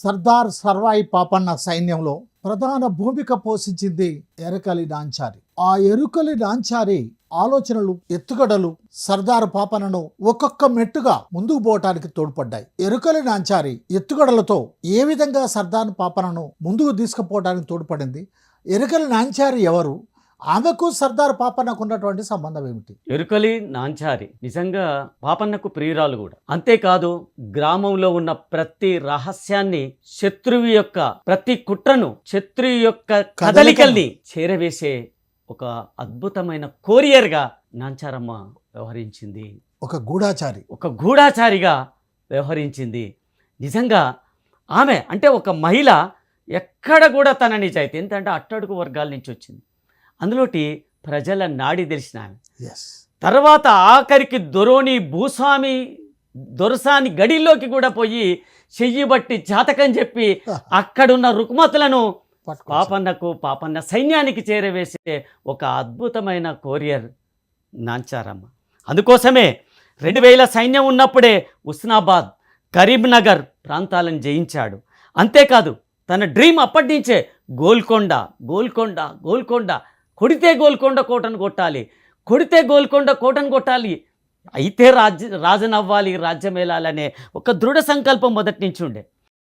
సర్దార్ సర్వాయి పాపన్న సైన్యంలో ప్రధాన భూమిక పోషించింది ఎరకలి నాంచారి. ఆ ఎరుకలి నాంచారి ఆలోచనలు, ఎత్తుగడలు సర్దార్ పాపన్నను ఒక్కొక్క మెట్టుగా ముందుకు పోవటానికి తోడ్పడ్డాయి. ఎరుకలి నాంచారి ఎత్తుగడలతో ఏ విధంగా సర్దార్ పాపన్నను ముందుకు తీసుకుపోవడానికి తోడ్పడింది? ఎరుకలి నాంచారి ఎవరు? ఆమెకు సర్దార్ పాపన్నకు ఉన్నటువంటి సంబంధం ఏమిటి? ఎరుకలి నాంచారి నిజంగా పాపన్నకు ప్రియురాలు కూడా. అంతేకాదు, గ్రామంలో ఉన్న ప్రతి రహస్యాన్ని, శత్రువు యొక్క ప్రతి కుట్రను, శత్రువు యొక్క కదలికల్ని చేరవేసే ఒక అద్భుతమైన కోరియర్గా నాంచారమ్మ వ్యవహరించింది. ఒక గూఢాచారిగా వ్యవహరించింది. నిజంగా ఆమె అంటే ఒక మహిళ ఎక్కడ కూడా తన నిజాయితీ, ఎందుకంటే అట్టడుగు వర్గాల నుంచి వచ్చింది, అందులోటి ప్రజల నాడి తెలిసిన ఆమె. తర్వాత ఆఖరికి దొరసాని గడిలోకి కూడా పోయి చెయ్యి బట్టి జాతకం చెప్పి అక్కడున్న రుకుమతులను పాపన్న సైన్యానికి చేరవేసే ఒక అద్భుతమైన కోరియర్ నాంచారమ్మ. అందుకోసమే 2000 సైన్యం ఉన్నప్పుడే ఉస్నాబాద్, కరీంనగర్ ప్రాంతాలను జయించాడు. అంతేకాదు, తన డ్రీమ్ అప్పటి నుంచే గోల్కొండ. కొడితే గోల్కొండ కోటను కొట్టాలి, అయితే రాజనవ్వాలి, రాజ్యం వెళ్ళాలనే ఒక దృఢ సంకల్పం మొదటి నుంచి ఉండే.